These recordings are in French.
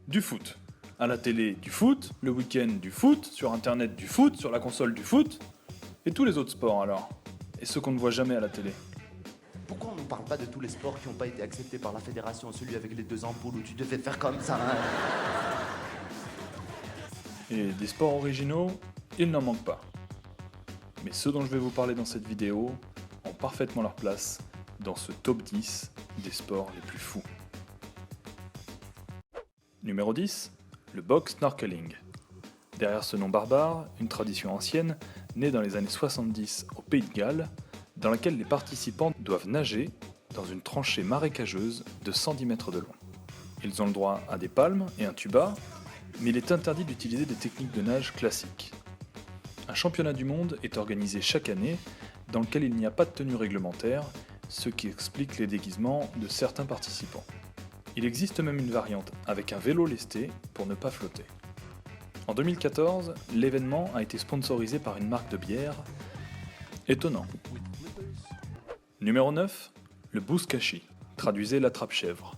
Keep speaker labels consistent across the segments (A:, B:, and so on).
A: Du foot. À la télé, du foot, le week-end, du foot, sur internet, du foot, sur la console, du foot. Et tous les autres sports alors? Et ceux qu'on ne voit jamais à la télé?
B: Pourquoi on ne parle pas de tous les sports qui n'ont pas été acceptés par la fédération? Celui avec les 2 ampoules où tu devais faire comme ça, hein.
A: Et des sports originaux, il n'en manque pas. Mais ceux dont je vais vous parler dans cette vidéo ont parfaitement leur place dans ce top 10 des sports les plus fous. Numéro 10, le box snorkeling. Derrière ce nom barbare, une tradition ancienne, née dans les années 70 au Pays de Galles, dans laquelle les participants doivent nager dans une tranchée marécageuse de 110 mètres de long. Ils ont le droit à des palmes et un tuba, mais il est interdit d'utiliser des techniques de nage classiques. Un championnat du monde est organisé chaque année, dans lequel il n'y a pas de tenue réglementaire, ce qui explique les déguisements de certains participants. Il existe même une variante avec un vélo lesté pour ne pas flotter. En 2014, l'événement a été sponsorisé par une marque de bière. Étonnant. Numéro 9, le bouskashi, traduisez l'attrape-chèvre.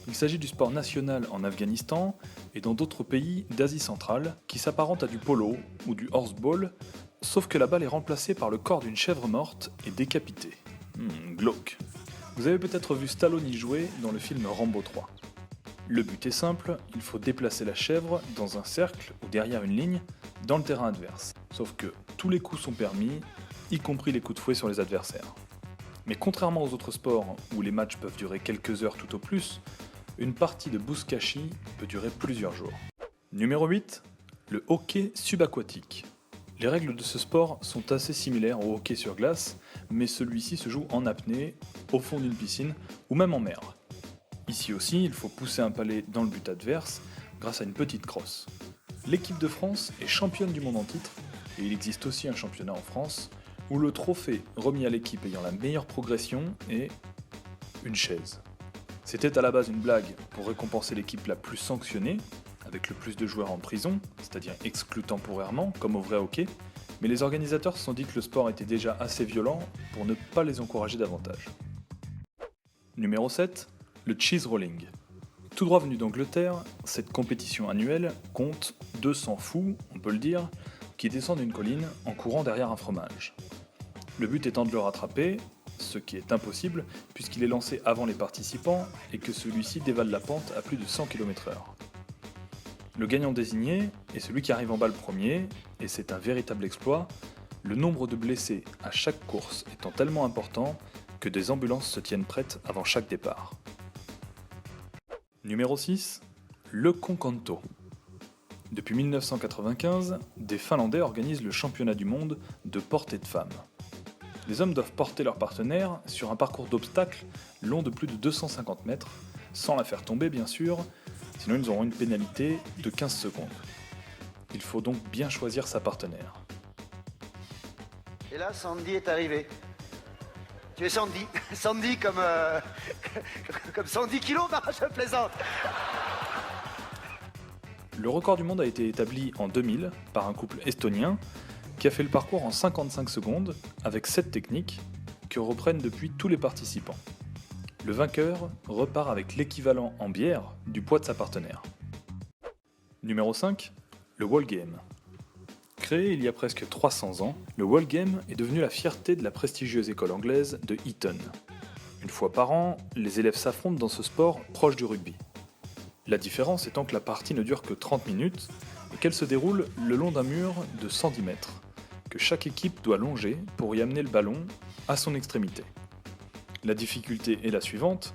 A: Il s'agit du sport national en Afghanistan et dans d'autres pays d'Asie centrale qui s'apparente à du polo ou du horseball, sauf que la balle est remplacée par le corps d'une chèvre morte et décapitée. Glauque. Vous avez peut-être vu Stallone y jouer dans le film Rambo 3. Le but est simple, il faut déplacer la chèvre dans un cercle ou derrière une ligne dans le terrain adverse. Sauf que tous les coups sont permis, y compris les coups de fouet sur les adversaires. Mais contrairement aux autres sports où les matchs peuvent durer quelques heures tout au plus, une partie de bouskashi peut durer plusieurs jours. Numéro 8, le hockey subaquatique. Les règles de ce sport sont assez similaires au hockey sur glace, mais celui-ci se joue en apnée, au fond d'une piscine ou même en mer. Ici aussi, il faut pousser un palet dans le but adverse grâce à une petite crosse. L'équipe de France est championne du monde en titre, et il existe aussi un championnat en France, où le trophée remis à l'équipe ayant la meilleure progression est une chaise. C'était à la base une blague pour récompenser l'équipe la plus sanctionnée, avec le plus de joueurs en prison, c'est-à-dire exclus temporairement, comme au vrai hockey, mais les organisateurs se sont dit que le sport était déjà assez violent pour ne pas les encourager davantage. Numéro 7, le cheese rolling. Tout droit venu d'Angleterre, cette compétition annuelle compte 200 fous, on peut le dire, qui descendent une colline en courant derrière un fromage. Le but étant de le rattraper, ce qui est impossible puisqu'il est lancé avant les participants et que celui-ci dévale la pente à plus de 100 km/h. Le gagnant désigné est celui qui arrive en bas le premier, et c'est un véritable exploit, le nombre de blessés à chaque course étant tellement important que des ambulances se tiennent prêtes avant chaque départ. Numéro 6, le Concanto. Depuis 1995, des Finlandais organisent le championnat du monde de portée de femmes. Les hommes doivent porter leur partenaire sur un parcours d'obstacles long de plus de 250 mètres, sans la faire tomber bien sûr, sinon ils auront une pénalité de 15 secondes. Il faut donc bien choisir sa partenaire.
C: Et là, Sandy est arrivé. Tu es Sandy. Sandy comme... comme 110 kilos, bah, je plaisante.
A: Le record du monde a été établi en 2000 par un couple estonien qui a fait le parcours en 55 secondes avec 7 techniques que reprennent depuis tous les participants. Le vainqueur repart avec l'équivalent en bière du poids de sa partenaire. Numéro 5, le Wall Game. Créé il y a presque 300 ans, le Wall Game est devenu la fierté de la prestigieuse école anglaise de Eton. Une fois par an, les élèves s'affrontent dans ce sport proche du rugby. La différence étant que la partie ne dure que 30 minutes et qu'elle se déroule le long d'un mur de 110 mètres, que chaque équipe doit longer pour y amener le ballon à son extrémité. La difficulté est la suivante,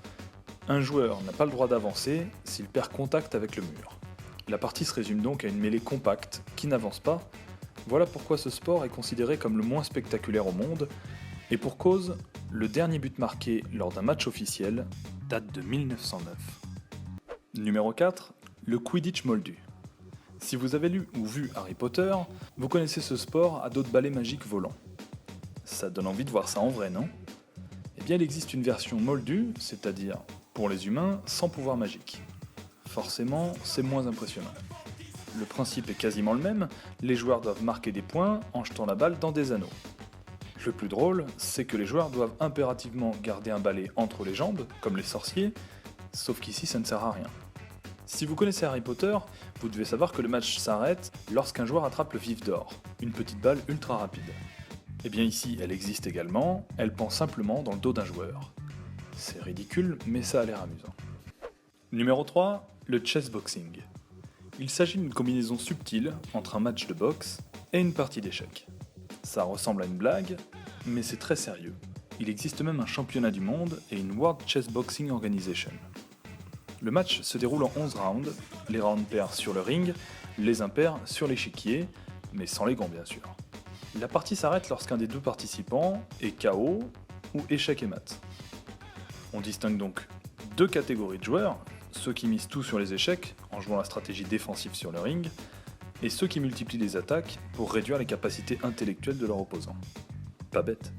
A: un joueur n'a pas le droit d'avancer s'il perd contact avec le mur. La partie se résume donc à une mêlée compacte qui n'avance pas, voilà pourquoi ce sport est considéré comme le moins spectaculaire au monde, et pour cause, le dernier but marqué lors d'un match officiel date de 1909. Numéro 4, le Quidditch moldu. Si vous avez lu ou vu Harry Potter, vous connaissez ce sport à dos de balais magiques volants. Ça donne envie de voir ça en vrai, non? Eh bien, il existe une version moldue, c'est-à-dire pour les humains sans pouvoir magique. Forcément, c'est moins impressionnant. Le principe est quasiment le même, les joueurs doivent marquer des points en jetant la balle dans des anneaux. Le plus drôle, c'est que les joueurs doivent impérativement garder un balai entre les jambes, comme les sorciers, sauf qu'ici ça ne sert à rien. Si vous connaissez Harry Potter, vous devez savoir que le match s'arrête lorsqu'un joueur attrape le vif d'or, une petite balle ultra rapide. Et bien ici, elle existe également, elle pend simplement dans le dos d'un joueur. C'est ridicule, mais ça a l'air amusant. Numéro 3, le chessboxing. Il s'agit d'une combinaison subtile entre un match de boxe et une partie d'échecs. Ça ressemble à une blague, mais c'est très sérieux. Il existe même un championnat du monde et une World Chess Boxing Organization. Le match se déroule en 11 rounds, les rounds pairs sur le ring, les impairs sur l'échiquier, mais sans les gants bien sûr. La partie s'arrête lorsqu'un des deux participants est KO ou échec et mat. On distingue donc deux catégories de joueurs, ceux qui misent tout sur les échecs en jouant la stratégie défensive sur le ring, et ceux qui multiplient les attaques pour réduire les capacités intellectuelles de leur opposant. Pas bête.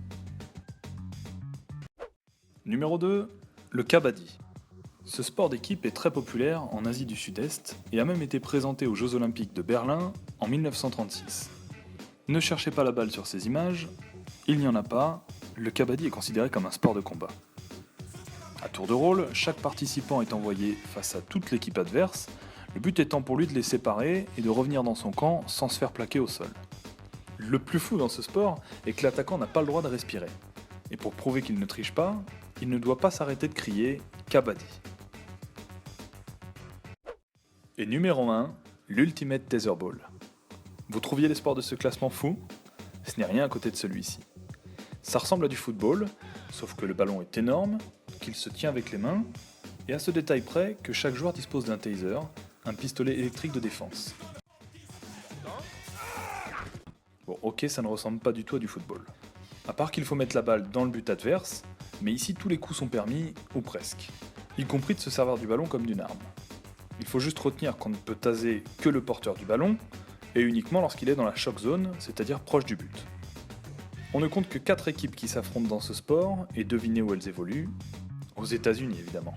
A: Numéro 2, le kabaddi. Ce sport d'équipe est très populaire en Asie du Sud-Est et a même été présenté aux Jeux Olympiques de Berlin en 1936. Ne cherchez pas la balle sur ces images, il n'y en a pas, le kabaddi est considéré comme un sport de combat. À tour de rôle, chaque participant est envoyé face à toute l'équipe adverse, le but étant pour lui de les séparer et de revenir dans son camp sans se faire plaquer au sol. Le plus fou dans ce sport est que l'attaquant n'a pas le droit de respirer. Et pour prouver qu'il ne triche pas, il ne doit pas s'arrêter de crier « Kabaddi ». Et numéro 1, l'Ultimate Tetherball. Vous trouviez les sports de ce classement fou ? Ce n'est rien à côté de celui-ci. Ça ressemble à du football, sauf que le ballon est énorme, qu'il se tient avec les mains, et à ce détail près que chaque joueur dispose d'un taser, un pistolet électrique de défense. Bon, ok, ça ne ressemble pas du tout à du football. À part qu'il faut mettre la balle dans le but adverse, mais ici tous les coups sont permis, ou presque, y compris de se servir du ballon comme d'une arme. Il faut juste retenir qu'on ne peut taser que le porteur du ballon, et uniquement lorsqu'il est dans la shock zone, c'est-à-dire proche du but. On ne compte que 4 équipes qui s'affrontent dans ce sport, et devinez où elles évoluent, aux États-Unis évidemment.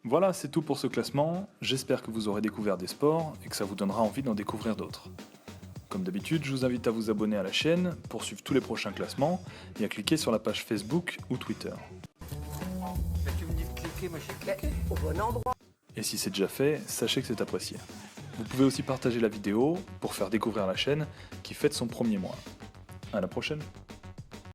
A: Voilà, c'est tout pour ce classement, j'espère que vous aurez découvert des sports et que ça vous donnera envie d'en découvrir d'autres. Comme d'habitude, je vous invite à vous abonner à la chaîne pour suivre tous les prochains classements et à cliquer sur la page Facebook ou Twitter.
D: Tu me dis de cliquer, moi j'ai cliqué.
E: Au bon endroit.
A: Et si c'est déjà fait, sachez que c'est apprécié. Vous pouvez aussi partager la vidéo pour faire découvrir la chaîne qui fête son premier mois. À la prochaine!